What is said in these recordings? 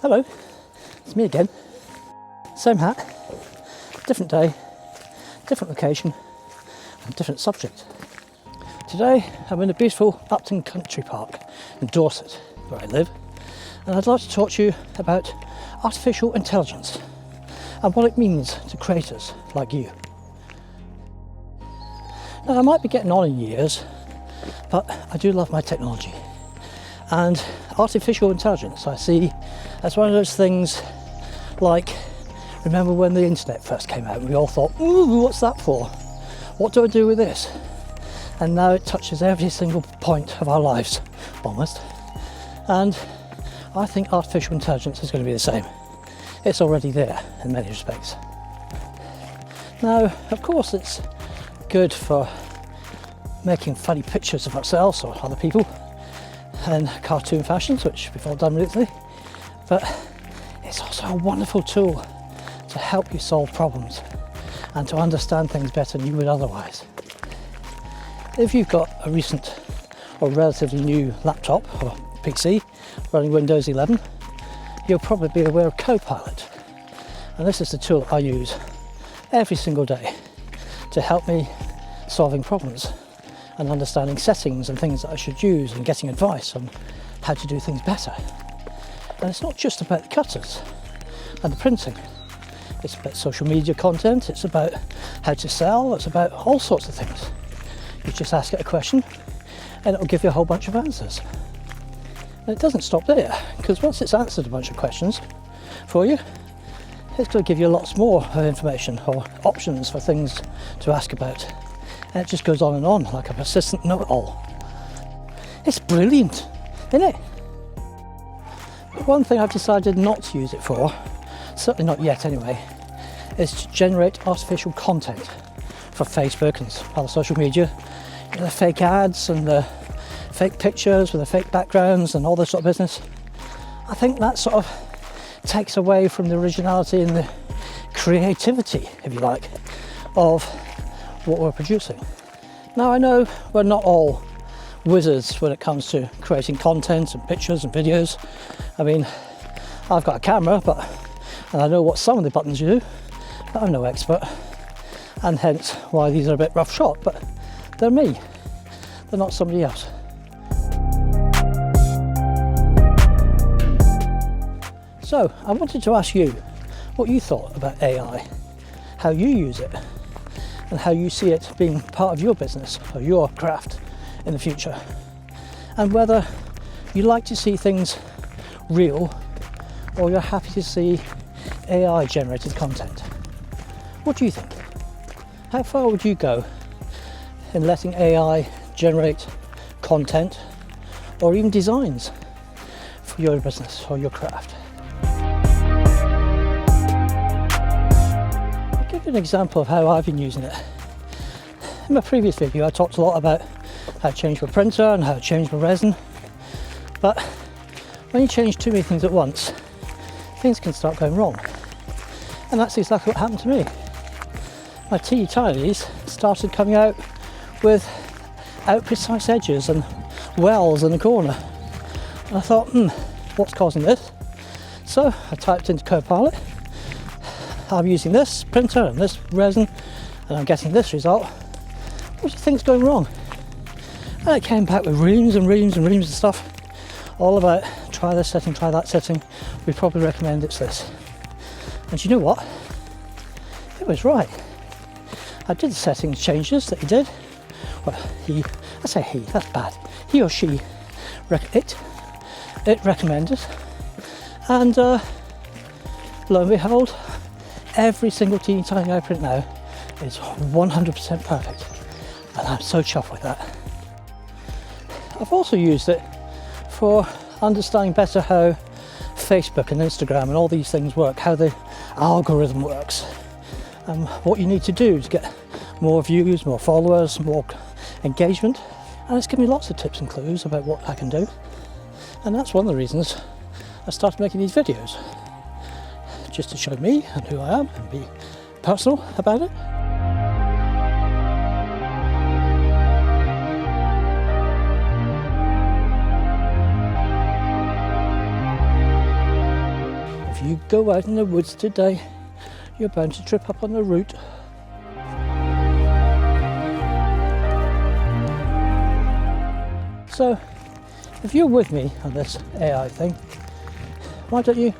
Hello, it's me again. Same hat, different day, different location, and different subject. Today I'm in a beautiful Upton Country Park in Dorset, where I live, and I'd like to talk to you about artificial intelligence and what it means to creators like you. Now, I might be getting on in years, but I do love my technology. And artificial intelligence I see as one of those things like, remember when the internet first came out and we all thought, ooh, what's that for? What do I do with this? And now it touches every single point of our lives, almost. And I think artificial intelligence is going to be the same. It's already there in many respects. Now, of course, it's good for making funny pictures of ourselves or other people in cartoon fashions, which we've all done recently, but it's also a wonderful tool to help you solve problems and to understand things better than you would otherwise. If you've got a recent or relatively new laptop or PC running Windows 11, you'll probably be aware of Copilot, and this is the tool I use every single day to help me solving problems and understanding settings and things that I should use and getting advice on how to do things better. And it's not just about the cutters and the printing. It's about social media content, it's about how to sell, it's about all sorts of things. You just ask it a question and it'll give you a whole bunch of answers. And it doesn't stop there, because once it's answered a bunch of questions for you, it's going to give you lots more information or options for things to ask about. And it just goes on like a persistent know-it-all. It's brilliant, isn't it? But one thing I've decided not to use it for, certainly not yet anyway, is to generate artificial content for Facebook and other social media. You know, the fake ads and the fake pictures with the fake backgrounds and all this sort of business. I think that sort of takes away from the originality and the creativity, if you like, of what we're producing. Now, I know we're not all wizards when it comes to creating content and pictures and videos. I mean, I've got a camera, and I know what some of the buttons do, but I'm no expert, and hence why these are a bit rough shot, but they're me, they're not somebody else. So I wanted to ask you what you thought about AI, how you use it, and how you see it being part of your business or your craft in the future, and whether you like to see things real or you're happy to see AI generated content. What do you think? How far would you go in letting AI generate content or even designs for your business or your craft? I'll give you an example of how I've been using it. In my previous video I talked a lot about how to change my printer and how to change my resin, but when you change too many things at once, things can start going wrong, and that's exactly what happened to me. My teeny tinies started coming out without precise edges and wells in the corner, and I thought, what's causing this? So I typed into Copilot, I'm using this printer and this resin and I'm getting this result. What do you think's going wrong? And it came back with reams and reams and reams of stuff, all about try this setting, try that setting, we probably recommend it's this. And you know what? It was right. I did the settings changes that he did. Well, I say he, that's bad. He or she, it recommended. And lo and behold, every single teeny tiny I print now is 100% perfect. And I'm so chuffed with that. I've also used it for understanding better how Facebook and Instagram and all these things work, how the algorithm works, and what you need to do to get more views, more followers, more engagement. And it's given me lots of tips and clues about what I can do. And that's one of the reasons I started making these videos, just to show me and who I am and be personal about it. you go out in the woods today, you're bound to trip up on the root. So, if you're with me on this AI thing, why don't you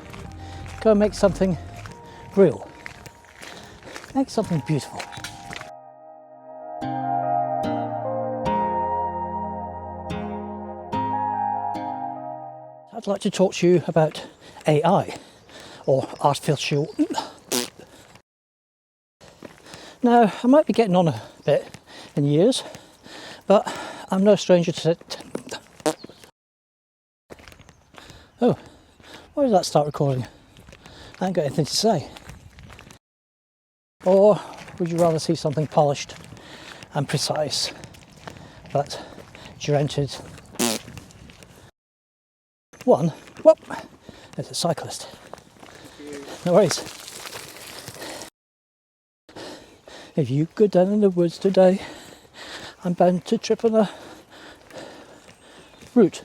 go and make something real? Make something beautiful. I'd like to talk to you about AI, or artificial. Now, I might be getting on a bit in years, but I'm no stranger to it. Oh, why did that start recording? I ain't got anything to say. Or would you rather see something polished and precise, but rented? One, whoop, there's a cyclist. No worries. If you go down in the woods today, I'm bound to trip on a root.